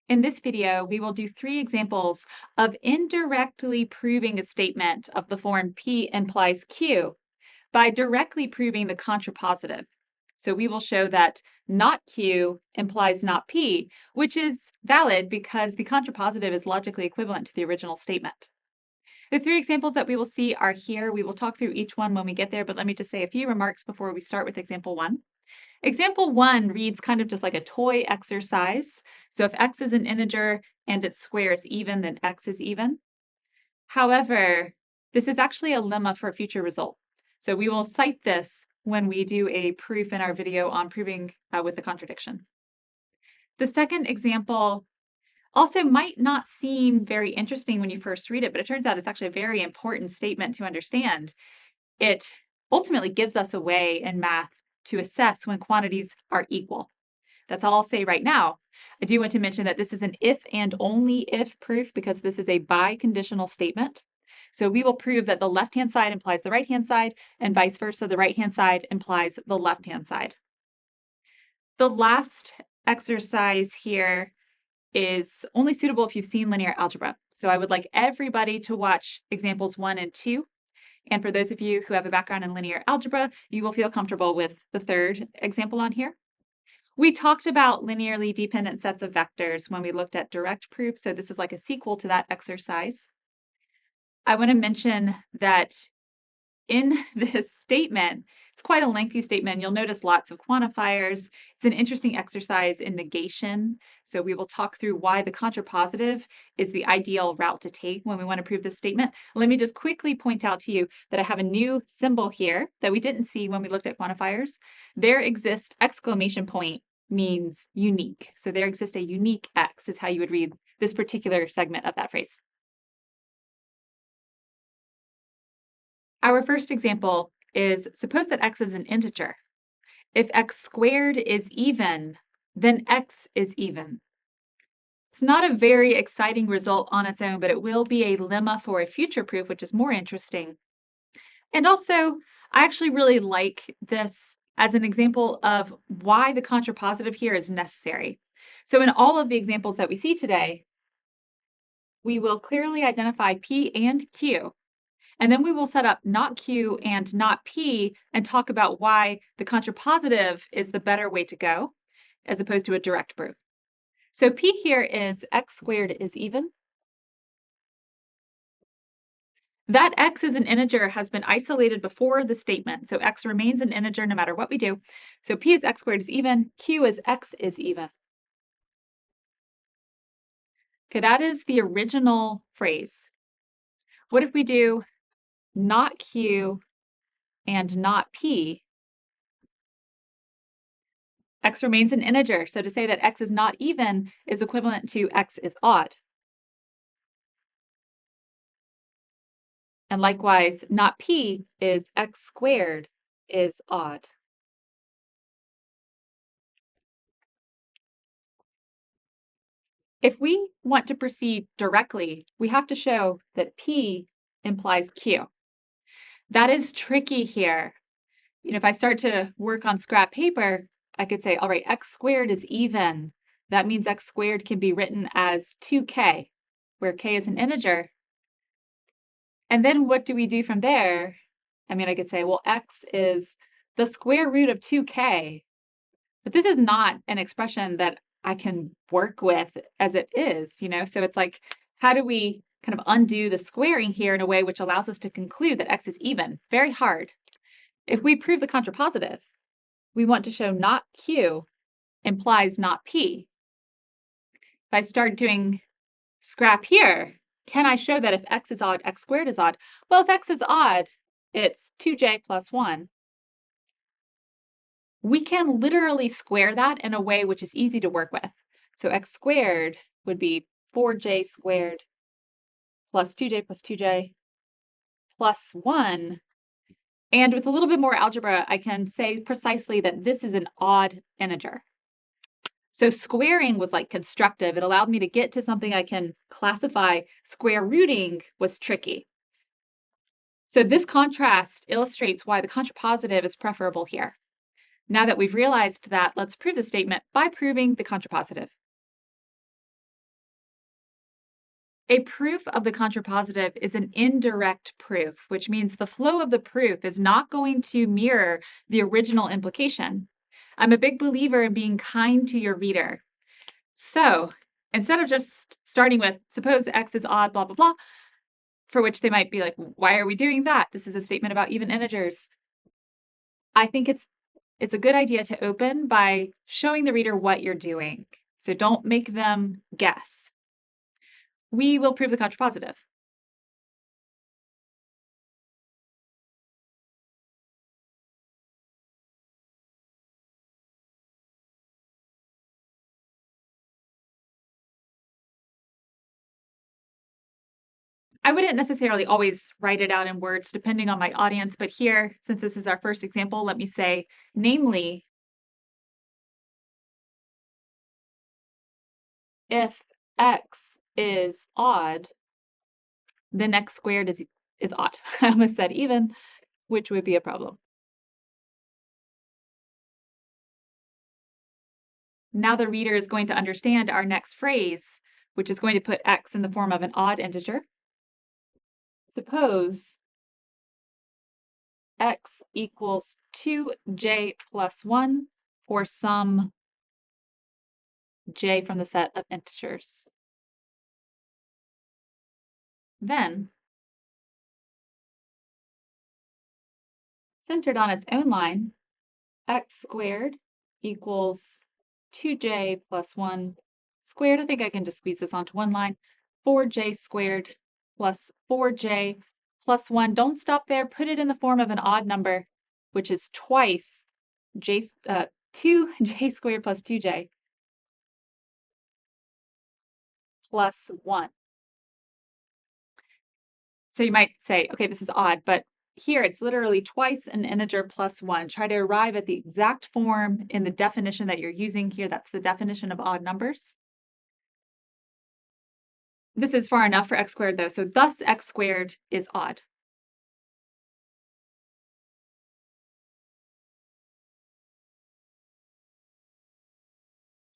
In this video, we will do 3 examples of indirectly proving a statement of the form P implies Q by directly proving the contrapositive. So we will show that not Q implies not P, which is valid because the contrapositive is logically equivalent to the original statement. The 3 examples that we will see are here. We will talk through each one when we get there, but let me just say a few remarks before we start with example 1. Example 1 reads kind of just like a toy exercise. So if x is an integer and its square is even, then x is even. However, this is actually a lemma for a future result. So we will cite this when we do a proof in our video on proving with a contradiction. The second example also might not seem very interesting when you first read it, but it turns out it's actually a very important statement to understand. It ultimately gives us a way in math to assess when quantities are equal. That's all I'll say right now. I do want to mention that this is an if and only if proof because this is a biconditional statement. So we will prove that the left-hand side implies the right-hand side and vice versa, the right-hand side implies the left-hand side. The last exercise here is only suitable if you've seen linear algebra. So I would like everybody to watch examples 1 and 2. And for those of you who have a background in linear algebra, you will feel comfortable with the third example on here. We talked about linearly dependent sets of vectors when we looked at direct proof, so this is like a sequel to that exercise. I want to mention that in this statement, it's quite a lengthy statement. You'll notice lots of quantifiers. It's an interesting exercise in negation. So we will talk through why the contrapositive is the ideal route to take when we want to prove this statement. Let me just quickly point out to you that I have a new symbol here that we didn't see when we looked at quantifiers. There exists exclamation point means unique. So there exists a unique X is how you would read this particular segment of that phrase. Our first example is suppose that x is an integer. If x squared is even, then x is even. It's not a very exciting result on its own, but it will be a lemma for a future proof, which is more interesting. And also, I actually really like this as an example of why the contrapositive here is necessary. So in all of the examples that we see today, we will clearly identify P and Q. And then we will set up not Q and not P and talk about why the contrapositive is the better way to go as opposed to a direct proof. So P here is x squared is even. That x as an integer has been isolated before the statement. So x remains an integer no matter what we do. So P is x squared is even, Q is x is even. Okay, that is the original phrase. What if we do not Q and not P? X remains an integer, so to say that x is not even is equivalent to x is odd. And likewise, not P is x squared is odd. If we want to proceed directly, we have to show that P implies Q. That is tricky here. If I start to work on scrap paper, I could say, all right, x squared is even. That means x squared can be written as 2k, where k is an integer. And then what do we do from there? I could say, well, x is the square root of 2k. But this is not an expression that I can work with as it is, So it's like, how do we kind of undo the squaring here in a way which allows us to conclude that x is even? Very hard. If we prove the contrapositive, we want to show not q implies not p. If I start doing scrap here, can I show that if x is odd, x squared is odd? Well, if x is odd, it's 2j plus 1. We can literally square that in a way which is easy to work with. So x squared would be 4j squared plus 2j plus 1. And with a little bit more algebra, I can say precisely that this is an odd integer. So squaring was like constructive. It allowed me to get to something I can classify. Square rooting was tricky. So this contrast illustrates why the contrapositive is preferable here. Now that we've realized that, let's prove the statement by proving the contrapositive. A proof of the contrapositive is an indirect proof, which means the flow of the proof is not going to mirror the original implication. I'm a big believer in being kind to your reader. So instead of just starting with, suppose x is odd, blah, blah, blah, for which they might be like, why are we doing that? This is a statement about even integers. I think it's a good idea to open by showing the reader what you're doing. So don't make them guess. We will prove the contrapositive. I wouldn't necessarily always write it out in words depending on my audience, but here, since this is our first example, let me say, namely, if x is odd, then x squared is odd. I almost said even, which would be a problem. Now the reader is going to understand our next phrase, which is going to put x in the form of an odd integer. Suppose x equals 2j plus 1 for some j from the set of integers. Then, centered on its own line, x squared equals 2j plus 1 squared. I think I can just squeeze this onto one line. 4j squared plus 4j plus 1. Don't stop there. Put it in the form of an odd number, which is twice 2j squared plus 2j plus 1. So you might say, okay, this is odd, but here it's literally twice an integer plus 1. Try to arrive at the exact form in the definition that you're using here. That's the definition of odd numbers. This is far enough for x squared, though, so thus x squared is odd.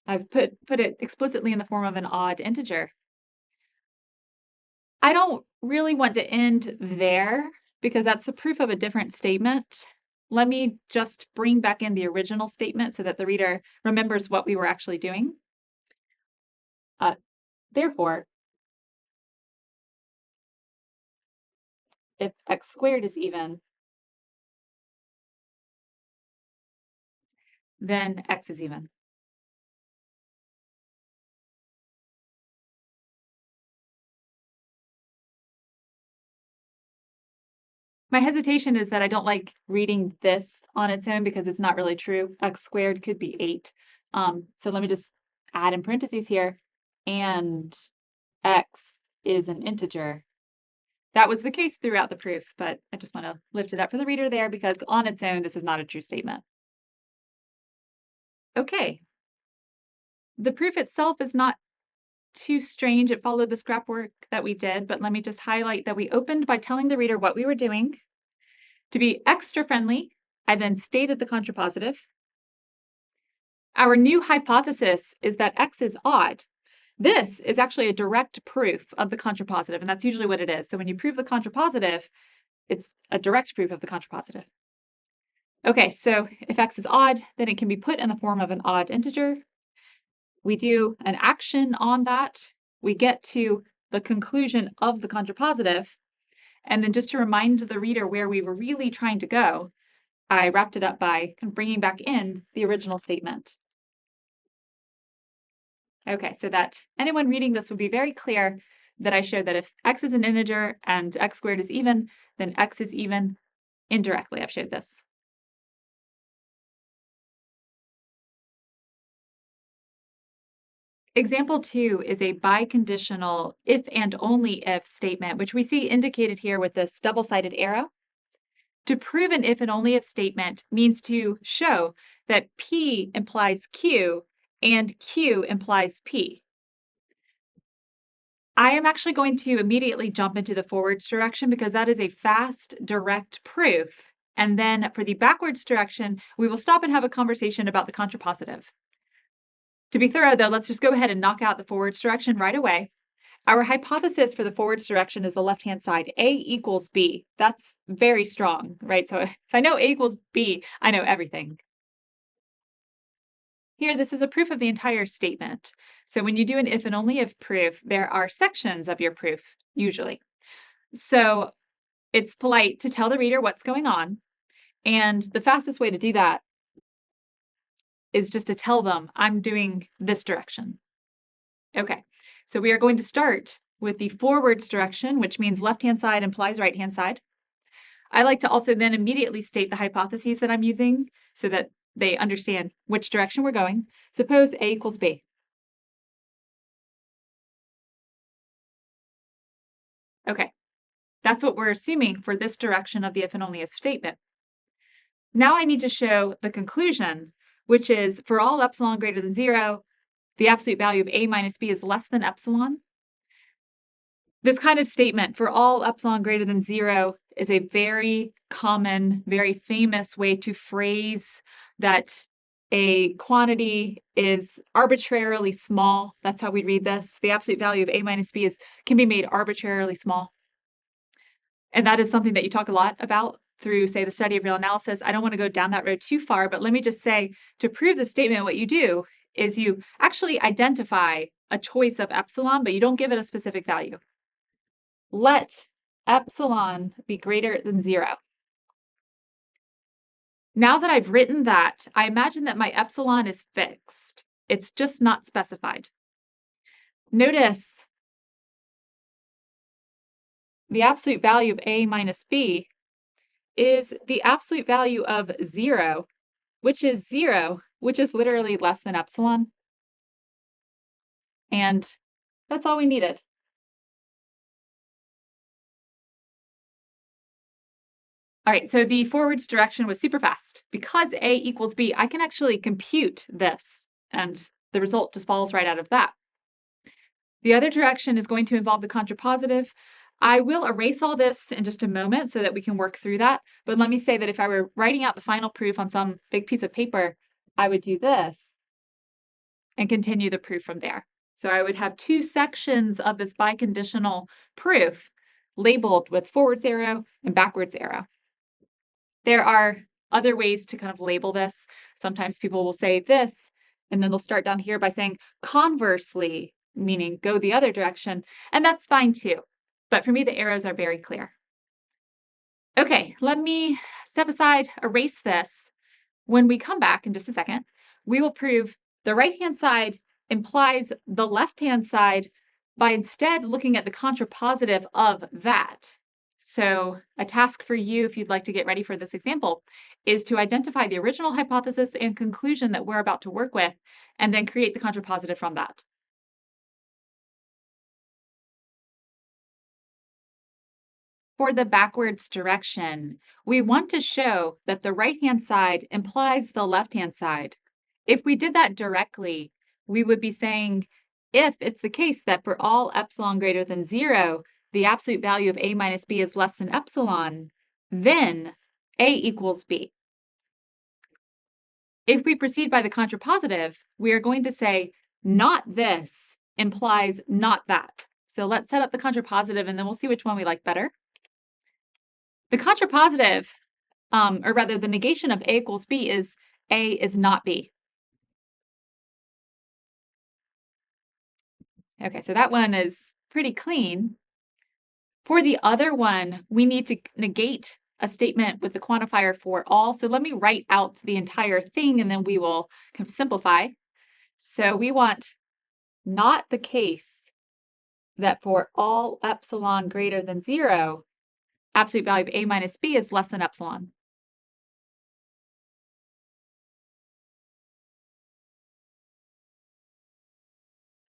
I've put it explicitly in the form of an odd integer. I don't really want to end there because that's the proof of a different statement. Let me just bring back in the original statement so that the reader remembers what we were actually doing. Therefore, if x squared is even, then x is even. My hesitation is that I don't like reading this on its own because it's not really true. X squared could be 8. So let me just add in parentheses here, and x is an integer. That was the case throughout the proof, but I just want to lift it up for the reader there because on its own, this is not a true statement. Okay. The proof itself is not too strange. It followed the scrap work that we did, but let me just highlight that we opened by telling the reader what we were doing. To be extra friendly, I then stated the contrapositive. Our new hypothesis is that x is odd. This is actually a direct proof of the contrapositive, and that's usually what it is. So when you prove the contrapositive, it's a direct proof of the contrapositive. Okay, so if x is odd, then it can be put in the form of an odd integer. We do an action on that. We get to the conclusion of the contrapositive. And then just to remind the reader where we were really trying to go, I wrapped it up by bringing back in the original statement. Okay, so that anyone reading this would be very clear that I showed that if x is an integer and x squared is even, then x is even. Indirectly, I've showed this. Example 2 is a biconditional if and only if statement, which we see indicated here with this double-sided arrow. To prove an if and only if statement means to show that P implies Q and Q implies P. I am actually going to immediately jump into the forwards direction because that is a fast, direct proof. And then for the backwards direction, we will stop and have a conversation about the contrapositive. To be thorough, though, let's just go ahead and knock out the forwards direction right away. Our hypothesis for the forwards direction is the left-hand side, A equals B. That's very strong, right? So if I know A equals B, I know everything. Here, this is a proof of the entire statement. So when you do an if and only if proof, there are sections of your proof, usually. So it's polite to tell the reader what's going on. And the fastest way to do that is just to tell them, I'm doing this direction. Okay, so we are going to start with the forwards direction, which means left-hand side implies right-hand side. I like to also then immediately state the hypotheses that I'm using so that they understand which direction we're going. Suppose A equals B. Okay, that's what we're assuming for this direction of the if and only if statement. Now I need to show the conclusion, which is for all epsilon greater than 0, the absolute value of A minus B is less than epsilon. This kind of statement, for all epsilon greater than 0, is a very common, very famous way to phrase that a quantity is arbitrarily small. That's how we read this. The absolute value of A minus B can be made arbitrarily small. And that is something that you talk a lot about through, say, the study of real analysis. I don't want to go down that road too far, but let me just say, to prove the statement, what you do is you actually identify a choice of epsilon, but you don't give it a specific value. Let epsilon be greater than 0. Now that I've written that, I imagine that my epsilon is fixed. It's just not specified. Notice the absolute value of A minus B is the absolute value of 0, which is 0, which is literally less than epsilon. And that's all we needed. All right, so the forwards direction was super fast. Because A equals B, I can actually compute this, and the result just falls right out of that. The other direction is going to involve the contrapositive. I will erase all this in just a moment so that we can work through that. But let me say that if I were writing out the final proof on some big piece of paper, I would do this and continue the proof from there. So I would have two sections of this biconditional proof labeled with forwards arrow and backwards arrow. There are other ways to kind of label this. Sometimes people will say this, and then they'll start down here by saying conversely, meaning go the other direction, and that's fine too. But for me, the arrows are very clear. Okay, let me step aside, erase this. When we come back in just a second, we will prove the right-hand side implies the left-hand side by instead looking at the contrapositive of that. So a task for you, if you'd like to get ready for this example, is to identify the original hypothesis and conclusion that we're about to work with, and then create the contrapositive from that. For the backwards direction, we want to show that the right-hand side implies the left-hand side. If we did that directly, we would be saying, if it's the case that for all epsilon greater than 0, the absolute value of A minus B is less than epsilon, then A equals B. If we proceed by the contrapositive, we are going to say, not this implies not that. So let's set up the contrapositive, and then we'll see which one we like better. The contrapositive, or rather the negation of A equals B is A is not B. Okay, so that one is pretty clean. For the other one, we need to negate a statement with the quantifier for all. So let me write out the entire thing, and then we will kind of simplify. So we want not the case that for all epsilon greater than 0, absolute value of A minus B is less than epsilon.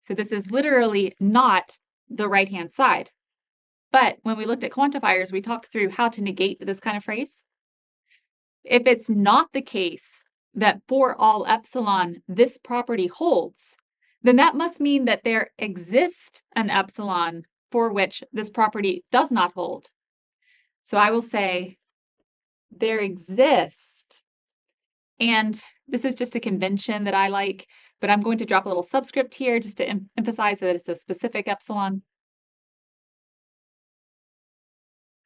So this is literally not the right-hand side. But when we looked at quantifiers, we talked through how to negate this kind of phrase. If it's not the case that for all epsilon, this property holds, then that must mean that there exists an epsilon for which this property does not hold. So I will say there exist, and this is just a convention that I like, but I'm going to drop a little subscript here just to emphasize that it's a specific epsilon.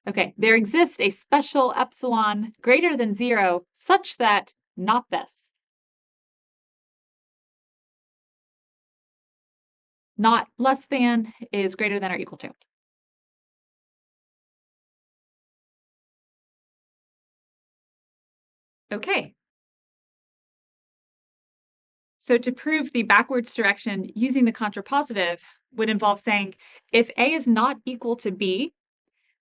Okay, there exists a special epsilon greater than 0 such that not this. Not less than is greater than or equal to. Okay. So to prove the backwards direction using the contrapositive would involve saying if A is not equal to B,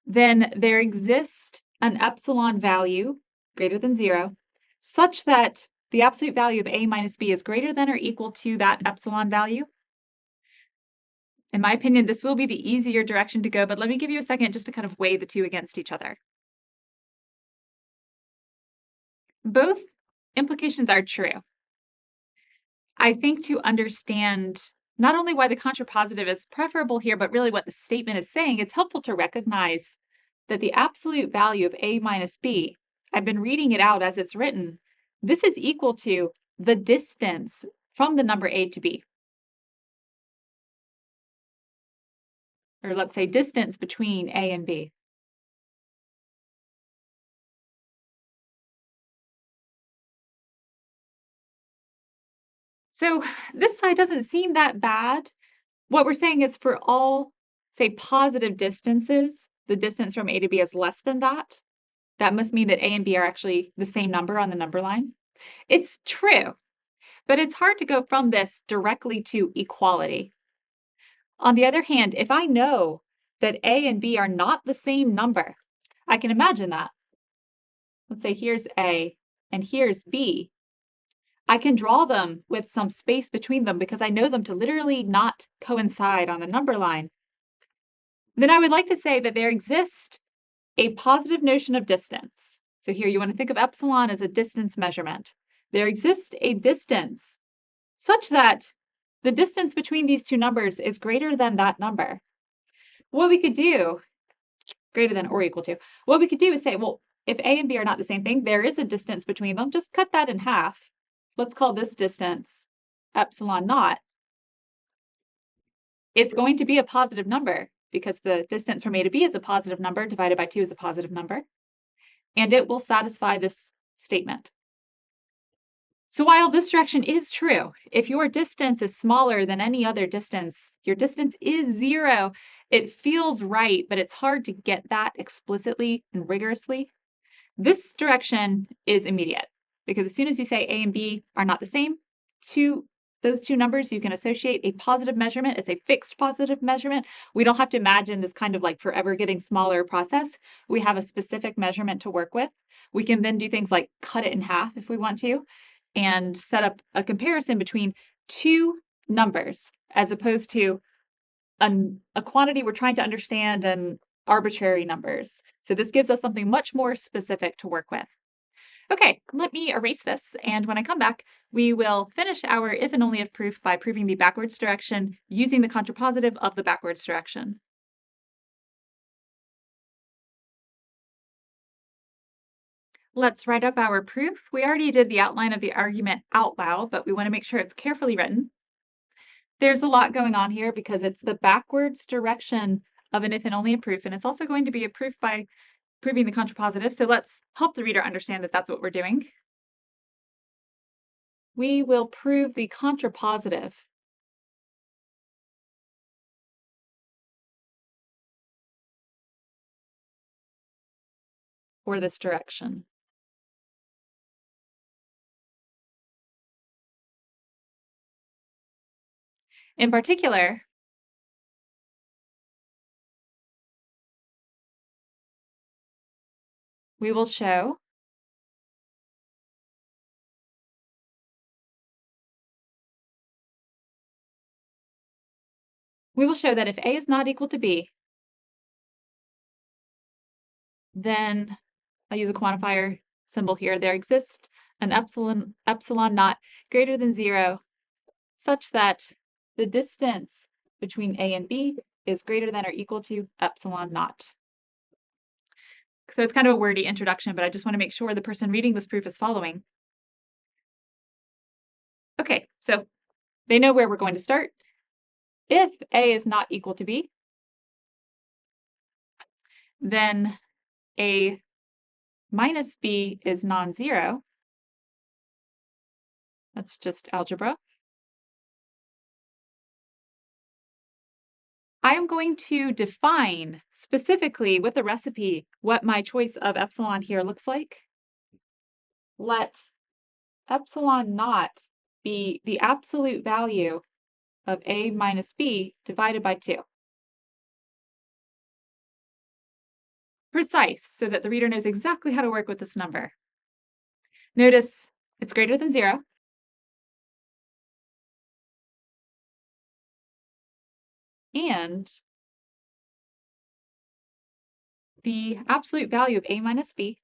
then there exists an epsilon value greater than 0 such that the absolute value of A minus B is greater than or equal to that epsilon value. In my opinion, this will be the easier direction to go, but let me give you a second just to kind of weigh the two against each other. Both implications are true. I think to understand not only why the contrapositive is preferable here, but really what the statement is saying, it's helpful to recognize that the absolute value of A minus B, I've been reading it out as it's written, this is equal to the distance from the number A to B. Or let's say distance between A and B. So this side doesn't seem that bad. What we're saying is for all, say, positive distances, the distance from A to B is less than that. That must mean that A and B are actually the same number on the number line. It's true, but it's hard to go from this directly to equality. On the other hand, if I know that A and B are not the same number, I can imagine that. Let's say here's A and here's B. I can draw them with some space between them because I know them to literally not coincide on the number line. Then I would like to say that there exists a positive notion of distance. So here you want to think of epsilon as a distance measurement. There exists a distance such that the distance between these two numbers is greater than that number. What we could do, greater than or equal to, what we could do is say, well, if A and B are not the same thing, there is a distance between them. Just cut that in half. Let's call this distance epsilon naught. It's going to be a positive number because the distance from A to B is a positive number divided by 2 is a positive number. And it will satisfy this statement. So while this direction is true, if your distance is smaller than any other distance, your distance is 0, it feels right, but it's hard to get that explicitly and rigorously. This direction is immediate because as soon as you say A and B are not the same, those two numbers, you can associate a positive measurement. It's a fixed positive measurement. We don't have to imagine this kind of like forever getting smaller process. We have a specific measurement to work with. We can then do things like cut it in half if we want to and set up a comparison between two numbers as opposed to a quantity we're trying to understand and arbitrary numbers. So this gives us something much more specific to work with. Okay, let me erase this, and when I come back, we will finish our if and only if proof by proving the backwards direction using the contrapositive of the backwards direction. Let's write up our proof. We already did the outline of the argument out loud, but we want to make sure it's carefully written. There's a lot going on here because it's the backwards direction of an if and only if proof, and it's also going to be a proof by proving the contrapositive. So let's help the reader understand that that's what we're doing. We will prove the contrapositive for this direction. In particular, we will show that if A is not equal to B, then I'll use a quantifier symbol here. There exists an epsilon naught greater than 0 such that the distance between A and B is greater than or equal to epsilon naught. So it's kind of a wordy introduction, but I just want to make sure the person reading this proof is following. Okay, so they know where we're going to start. If A is not equal to B, then A minus B is non-zero, that's just algebra, I am going to define specifically with the recipe what my choice of epsilon here looks like. Let epsilon naught be the absolute value of A minus B divided by 2. Precise, so that the reader knows exactly how to work with this number. Notice it's greater than 0. And the absolute value of A minus B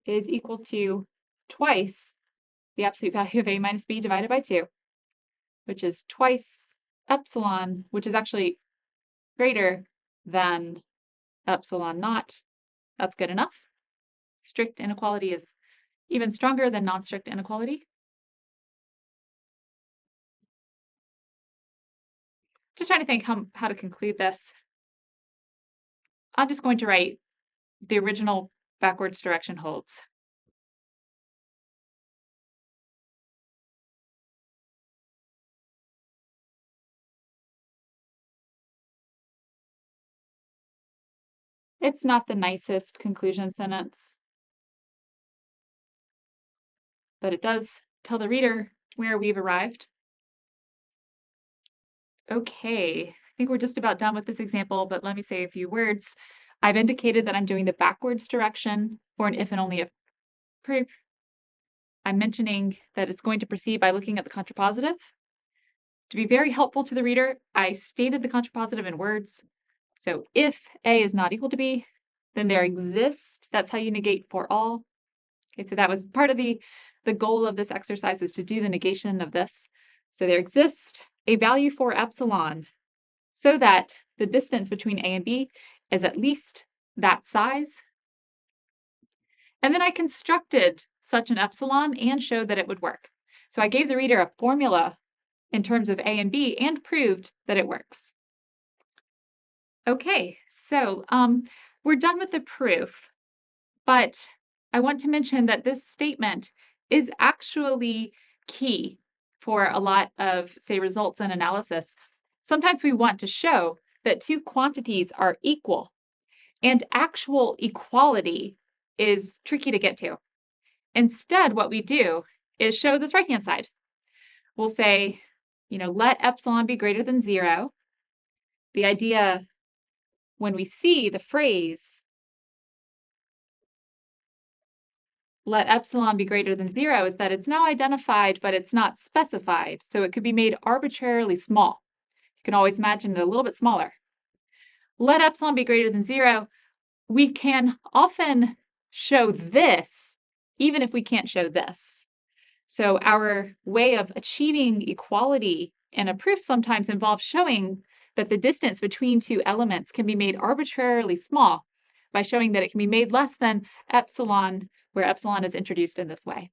is equal to twice the absolute value of A minus B divided by 2, which is twice epsilon, which is actually greater than epsilon naught. That's good enough. Strict inequality is even stronger than non-strict inequality. Just trying to think how to conclude this. I'm just going to write the original backwards direction holds. It's not the nicest conclusion sentence, but it does tell the reader where we've arrived. Okay, I think we're just about done with this example, but let me say a few words. I've indicated that I'm doing the backwards direction for an if and only if proof. I'm mentioning that it's going to proceed by looking at the contrapositive. To be very helpful to the reader, I stated the contrapositive in words. So if A is not equal to B, then there exists, that's how you negate for all. Okay, so that was part of the goal of this exercise, was to do the negation of this. So there exists a value for epsilon so that the distance between A and B is at least that size. And then I constructed such an epsilon and showed that it would work. So I gave the reader a formula in terms of A and B and proved that it works. Okay, so we're done with the proof, but I want to mention that this statement is actually key for a lot of, say, results and analysis. Sometimes we want to show that two quantities are equal, and actual equality is tricky to get to. Instead, what we do is show this right-hand side. We'll say, let epsilon be greater than 0. The idea when we see the phrase, let epsilon be greater than 0, is that it's now identified, but it's not specified. So it could be made arbitrarily small. You can always imagine it a little bit smaller. Let epsilon be greater than 0. We can often show this, even if we can't show this. So our way of achieving equality in a proof sometimes involves showing that the distance between two elements can be made arbitrarily small by showing that it can be made less than epsilon, where epsilon is introduced in this way.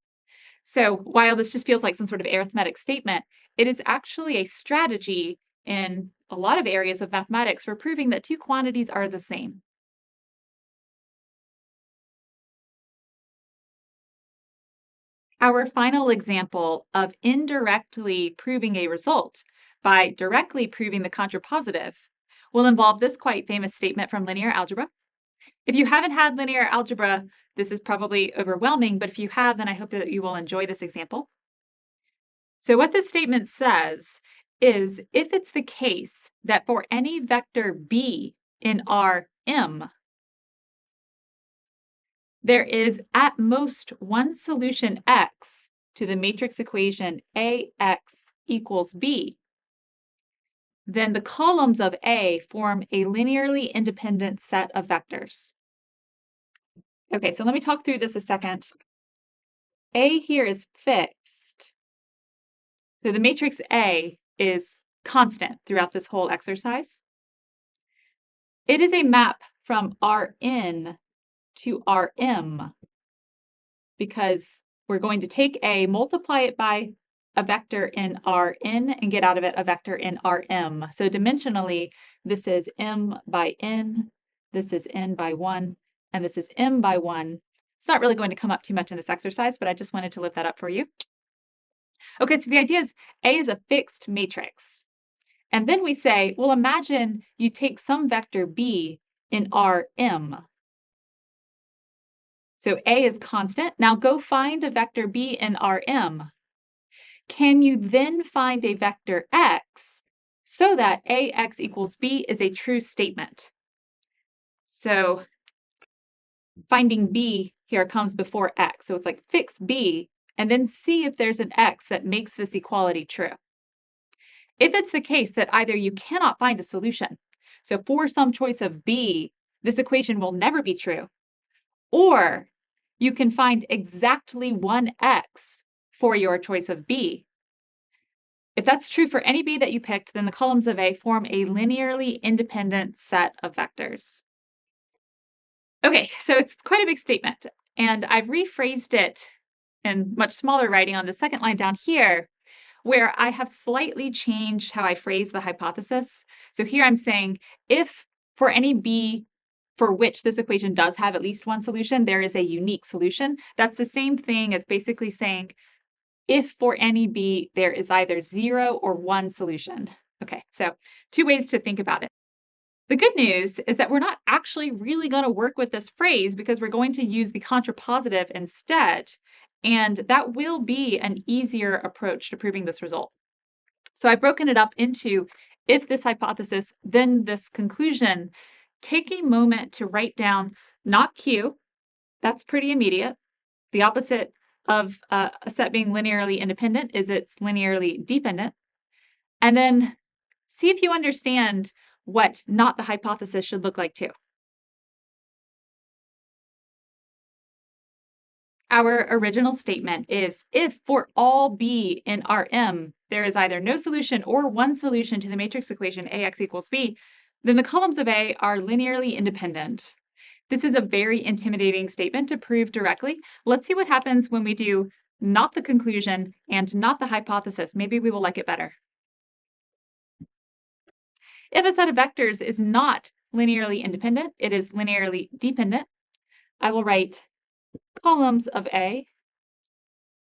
So while this just feels like some sort of arithmetic statement, it is actually a strategy in a lot of areas of mathematics for proving that two quantities are the same. Our final example of indirectly proving a result by directly proving the contrapositive will involve this quite famous statement from linear algebra. If you haven't had linear algebra, this is probably overwhelming, but if you have, then I hope that you will enjoy this example. So what this statement says is, if it's the case that for any vector b in Rm, there is at most one solution x to the matrix equation Ax equals b, then the columns of A form a linearly independent set of vectors. Okay, so let me talk through this a second. A here is fixed. So the matrix A is constant throughout this whole exercise. It is a map from Rn to Rm because we're going to take A, multiply it by a vector in Rn and get out of it a vector in Rm. So dimensionally, this is m by n, this is n by 1, and this is m by 1. It's not really going to come up too much in this exercise, but I just wanted to lift that up for you. Okay, so the idea is A is a fixed matrix. And then we say, well, imagine you take some vector B in Rm. So A is constant. Now go find a vector B in Rm. Can you then find a vector X so that AX equals B is a true statement? So finding B here comes before X. So it's like fix B and then see if there's an X that makes this equality true. If it's the case that either you cannot find a solution, so for some choice of B, this equation will never be true, or you can find exactly one X for your choice of B. If that's true for any B that you picked, then the columns of A form a linearly independent set of vectors. Okay, so it's quite a big statement, and I've rephrased it in much smaller writing on the second line down here, where I have slightly changed how I phrase the hypothesis. So here I'm saying if for any B for which this equation does have at least one solution, there is a unique solution. That's the same thing as basically saying if for any B there is either 0 or 1 solution. Okay, so two ways to think about it. The good news is that we're not actually really going to work with this phrase because we're going to use the contrapositive instead. And that will be an easier approach to proving this result. So I've broken it up into if this hypothesis, then this conclusion. Take a moment to write down not Q. That's pretty immediate. The opposite of a set being linearly independent is it's linearly dependent. And then see if you understand what not the hypothesis should look like too. Our original statement is if for all B in Rm, there is either no solution or one solution to the matrix equation AX equals B, then the columns of A are linearly independent. This is a very intimidating statement to prove directly. Let's see what happens when we do not the conclusion and not the hypothesis. Maybe we will like it better. If a set of vectors is not linearly independent, it is linearly dependent. I will write columns of A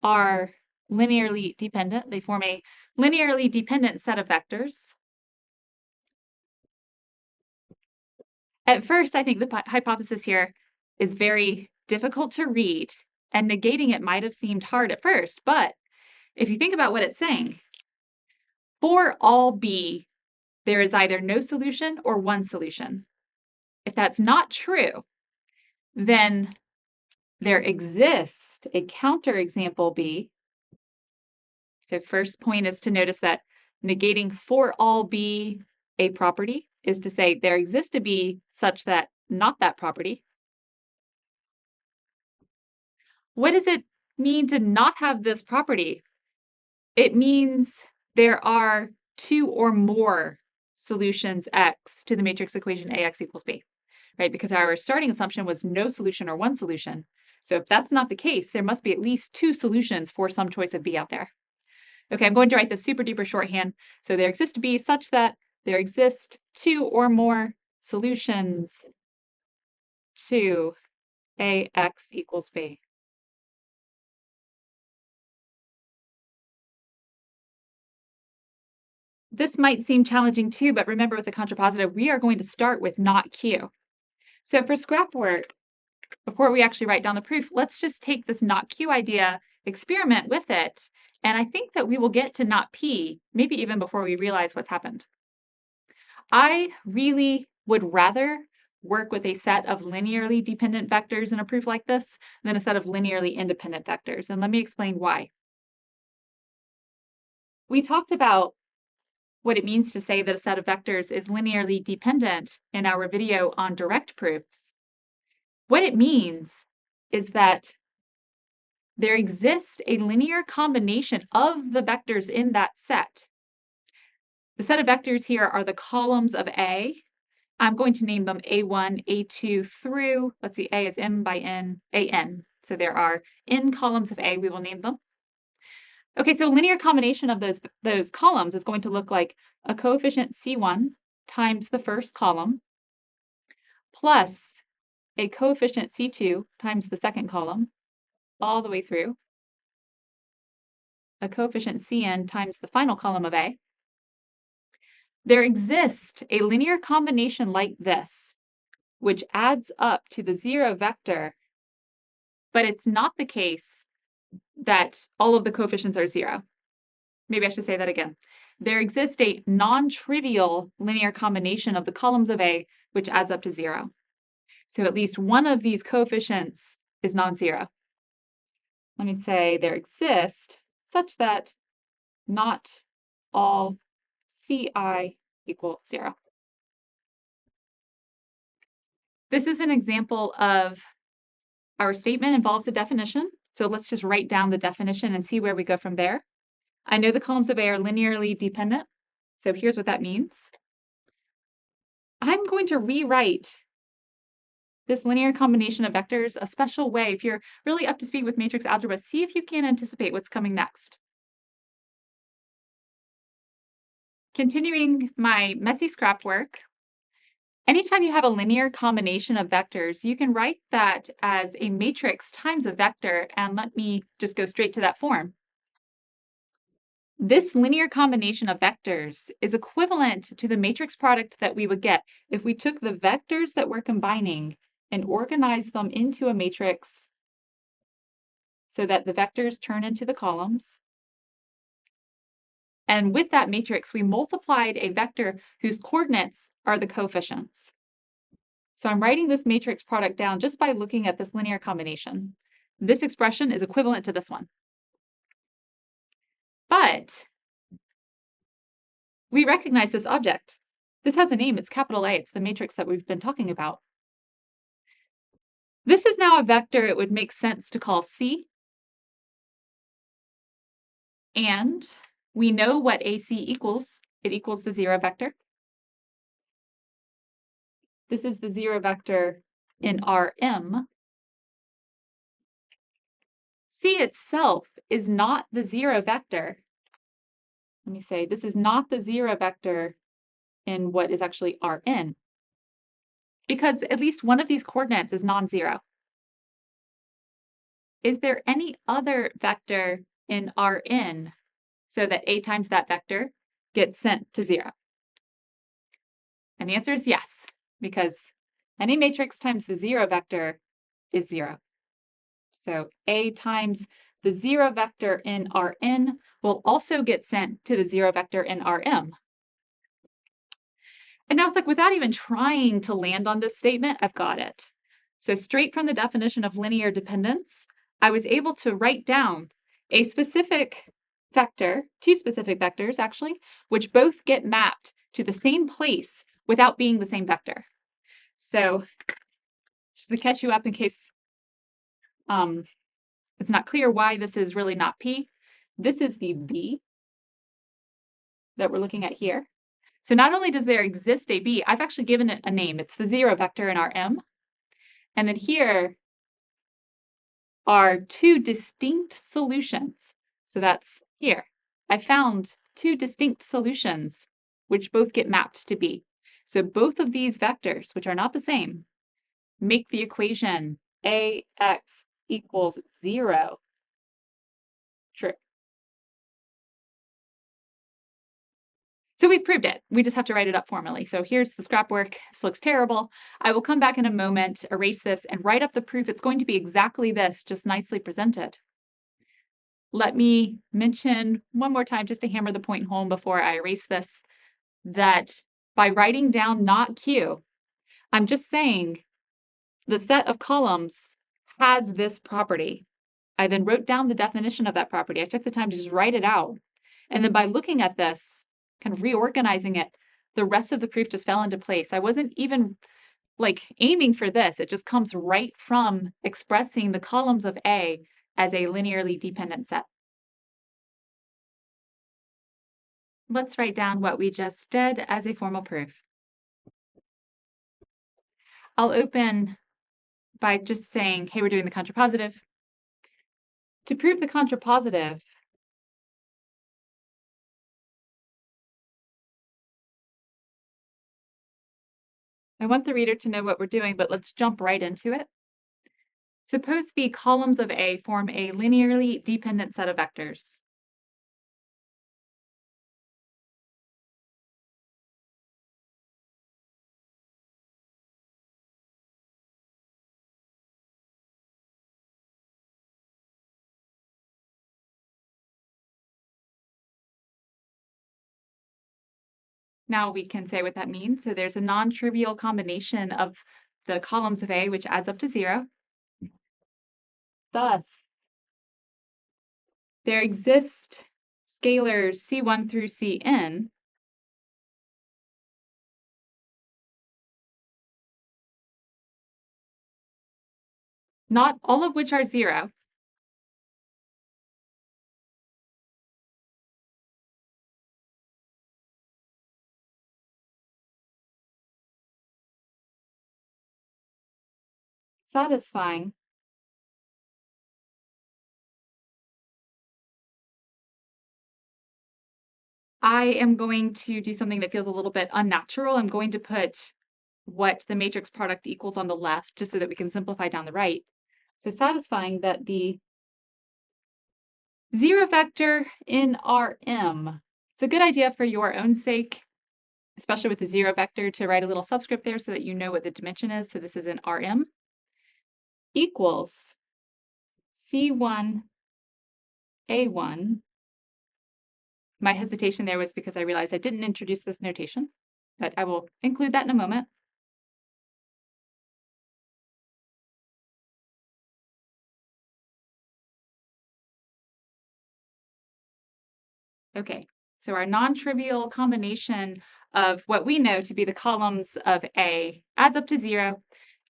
are linearly dependent. They form a linearly dependent set of vectors. At first, I think the hypothesis here is very difficult to read, and negating it might have seemed hard at first, but if you think about what it's saying, for all B, there is either no solution or one solution. If that's not true, then there exists a counterexample B. So first point is to notice that negating for all B a property is to say there exists a B such that not that property. What does it mean to not have this property? It means there are two or more solutions X to the matrix equation AX equals B, right? Because our starting assumption was no solution or one solution. So if that's not the case, there must be at least two solutions for some choice of B out there. Okay, I'm going to write this super duper shorthand. So there exists to be such that there exist two or more solutions to AX equals B. This might seem challenging too, but remember with the contrapositive, we are going to start with not Q. So for scrap work, before we actually write down the proof, let's just take this not Q idea, experiment with it, and I think that we will get to not P, maybe even before we realize what's happened. I really would rather work with a set of linearly dependent vectors in a proof like this than a set of linearly independent vectors, and let me explain why. We talked about what it means to say that a set of vectors is linearly dependent in our video on direct proofs. What it means is that there exists a linear combination of the vectors in that set. The set of vectors here are the columns of A. I'm going to name them A1, A2 through, let's see, A is M by N, AN. So there are N columns of A, we will name them. Okay, so linear combination of those columns is going to look like a coefficient C1 times the first column plus a coefficient C2 times the second column all the way through, a coefficient Cn times the final column of A. There exists a linear combination like this, which adds up to the zero vector, but it's not the case that all of the coefficients are zero. Maybe I should say that again. There exists a non-trivial linear combination of the columns of A, which adds up to zero. So at least one of these coefficients is non-zero. Let me say there exist such that not all Ci equal 0. This is an example of our statement involves a definition. So let's just write down the definition and see where we go from there. I know the columns of A are linearly dependent. So here's what that means. I'm going to rewrite this linear combination of vectors a special way. If you're really up to speed with matrix algebra, see if you can anticipate what's coming next. Continuing my messy scrap work, anytime you have a linear combination of vectors, you can write that as a matrix times a vector, and let me just go straight to that form. This linear combination of vectors is equivalent to the matrix product that we would get if we took the vectors that we're combining and organized them into a matrix so that the vectors turn into the columns. And with that matrix, we multiplied a vector whose coordinates are the coefficients. So I'm writing this matrix product down just by looking at this linear combination. This expression is equivalent to this one. But we recognize this object. This has a name, it's capital A, it's the matrix that we've been talking about. This is now a vector it would make sense to call C. And we know what AC equals. It equals the zero vector. This is the zero vector in Rm. C itself is not the zero vector. Let me say, this is not the zero vector in what is actually Rn, because at least one of these coordinates is non-zero. Is there any other vector in Rn so that A times that vector gets sent to 0? And the answer is yes, because any matrix times the zero vector is 0. So A times the zero vector in Rn will also get sent to the zero vector in Rm. And now it's like, without even trying to land on this statement, I've got it. So straight from the definition of linear dependence, I was able to write down a specific vector, two specific vectors actually, which both get mapped to the same place without being the same vector. So just to catch you up in case it's not clear why this is really not P, this is the B that we're looking at here. So not only does there exist a B, I've actually given it a name. It's the zero vector in Rm. And then here are two distinct solutions. So that's here. I found two distinct solutions which both get mapped to B. So both of these vectors, which are not the same, make the equation AX equals 0 true. So we've proved it. We just have to write it up formally. So here's the scrap work. This looks terrible. I will come back in a moment, erase this, and write up the proof. It's going to be exactly this, just nicely presented. Let me mention one more time, just to hammer the point home before I erase this, that by writing down not Q, I'm just saying the set of columns has this property. I then wrote down the definition of that property. I took the time to just write it out. And then by looking at this, kind of reorganizing it, the rest of the proof just fell into place. I wasn't even like aiming for this. It just comes right from expressing the columns of A as a linearly dependent set. Let's write down what we just did as a formal proof. I'll open by just saying, hey, we're doing the contrapositive. To prove the contrapositive, I want the reader to know what we're doing, but let's jump right into it. Suppose the columns of A form a linearly dependent set of vectors. Now we can say what that means. So there's a non-trivial combination of the columns of A, which adds up to 0. Thus, there exist scalars C1 through Cn, not all of which are 0. Satisfying I am going to do something that feels a little bit unnatural. I'm going to put what the matrix product equals on the left, just so that we can simplify down the right. So satisfying that the 0 vector in Rm, it's a good idea for your own sake, especially with the 0 vector, to write a little subscript there so that you know what the dimension is. So this is in Rm equals C1 A1. My hesitation there was because I realized I didn't introduce this notation, but I will include that in a moment. Okay, so our non-trivial combination of what we know to be the columns of A adds up to 0.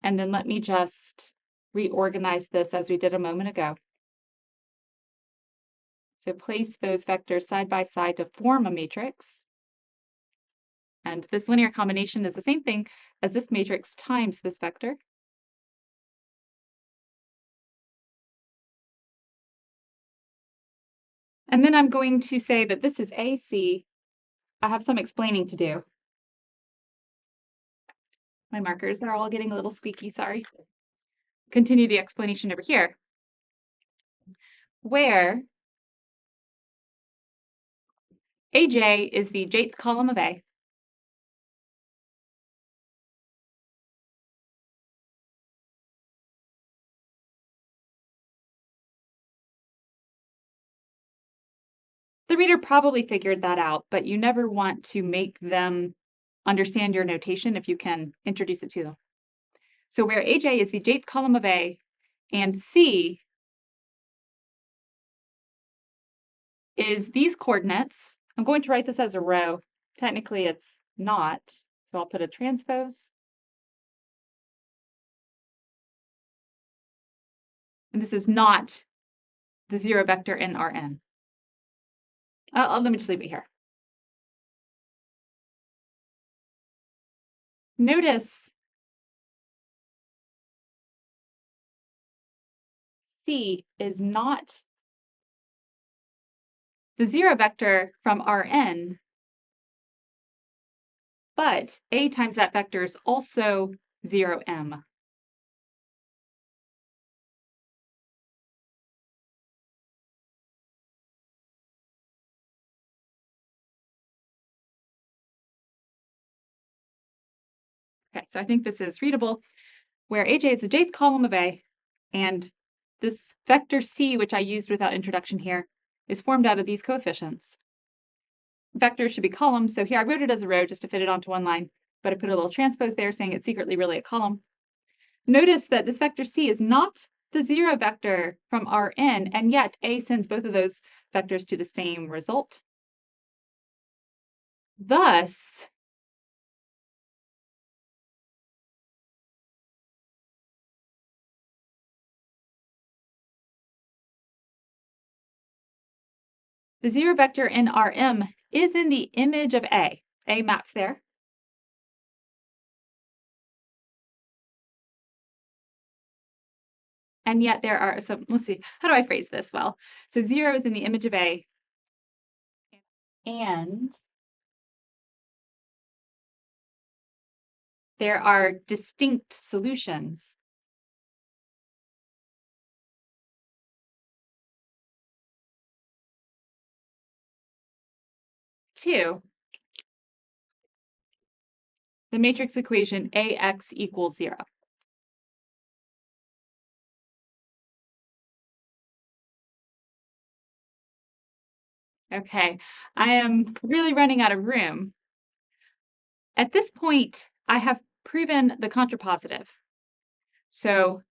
And then let me just reorganize this as we did a moment ago. So place those vectors side by side to form a matrix. And this linear combination is the same thing as this matrix times this vector. And then I'm going to say that this is AC. I have some explaining to do. My markers are all getting a little squeaky, sorry. Continue the explanation over here, where AJ is the jth column of A. The reader probably figured that out, but you never want to make them understand your notation if you can introduce it to them. So where AJ is the jth column of A and C is these coordinates. I'm going to write this as a row. Technically, it's not, so I'll put a transpose. And this is not the 0 vector in Rn. Let me just leave it here. Notice C is not the 0 vector from Rn, but A times that vector is also 0m. Okay, so I think this is readable, where AJ is the jth column of A, and this vector C, which I used without introduction here, is formed out of these coefficients. Vectors should be columns, so here I wrote it as a row just to fit it onto one line, but I put a little transpose there saying it's secretly really a column. Notice that this vector C is not the 0 vector from Rn, and yet A sends both of those vectors to the same result. Thus, the 0 vector in Rm is in the image of A. A maps there. And yet there are, so let's see, how do I phrase this well? So 0 is in the image of A, and there are distinct solutions. 2, the matrix equation AX equals 0. Okay, I am really running out of room. At this point, I have proven the contrapositive. So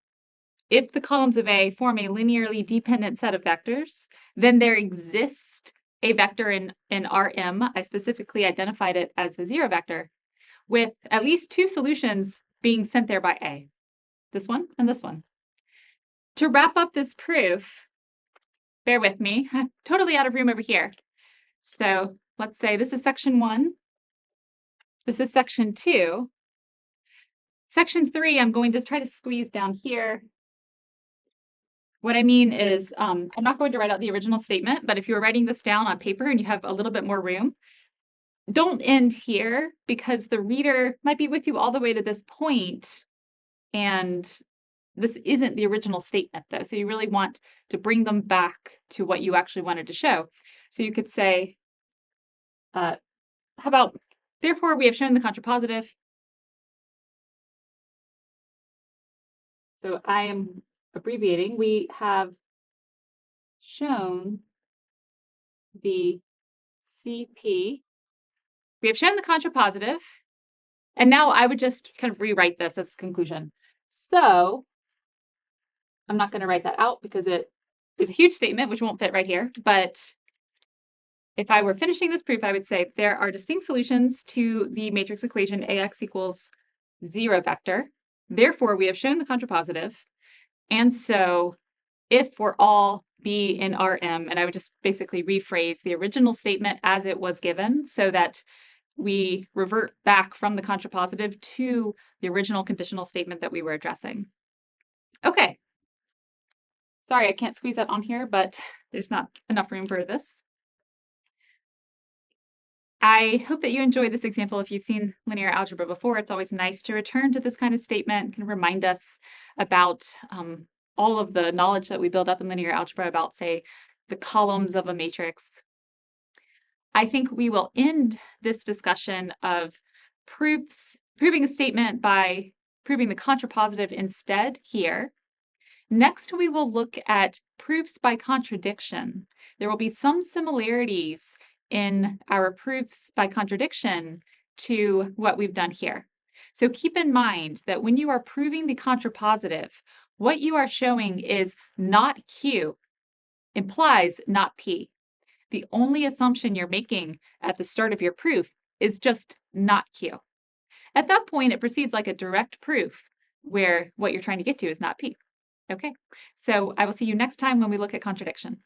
if the columns of A form a linearly dependent set of vectors, then there exists a vector in Rm. I specifically identified it as the 0 vector, with at least 2 solutions being sent there by A, this one and this one. To wrap up this proof, bear with me, I'm totally out of room over here. So let's say this is section 1, this is section 2. Section 3, I'm going to try to squeeze down here. What I mean is, I'm not going to write out the original statement, but if you're writing this down on paper and you have a little bit more room, don't end here, because the reader might be with you all the way to this point, and this isn't the original statement, though. So you really want to bring them back to what you actually wanted to show. So you could say, how about, therefore, we have shown the contrapositive. So I am abbreviating. We have shown the CP. We have shown the contrapositive. And now I would just kind of rewrite this as a conclusion. So I'm not going to write that out because it is a huge statement, which won't fit right here. But if I were finishing this proof, I would say there are distinct solutions to the matrix equation AX equals 0 vector. Therefore, we have shown the contrapositive. And so if for all B in Rm, and I would just basically rephrase the original statement as it was given so that we revert back from the contrapositive to the original conditional statement that we were addressing. Okay. Sorry, I can't squeeze that on here, but there's not enough room for this. I hope that you enjoyed this example. If you've seen linear algebra before, it's always nice to return to this kind of statement, can remind us about all of the knowledge that we build up in linear algebra about, say, the columns of a matrix. I think we will end this discussion of proving a statement by proving the contrapositive instead here. Next, we will look at proofs by contradiction. There will be some similarities in our proofs by contradiction to what we've done here. So keep in mind that when you are proving the contrapositive, what you are showing is not Q implies not P. The only assumption you're making at the start of your proof is just not Q. At that point, it proceeds like a direct proof where what you're trying to get to is not P. Okay, so I will see you next time when we look at contradiction.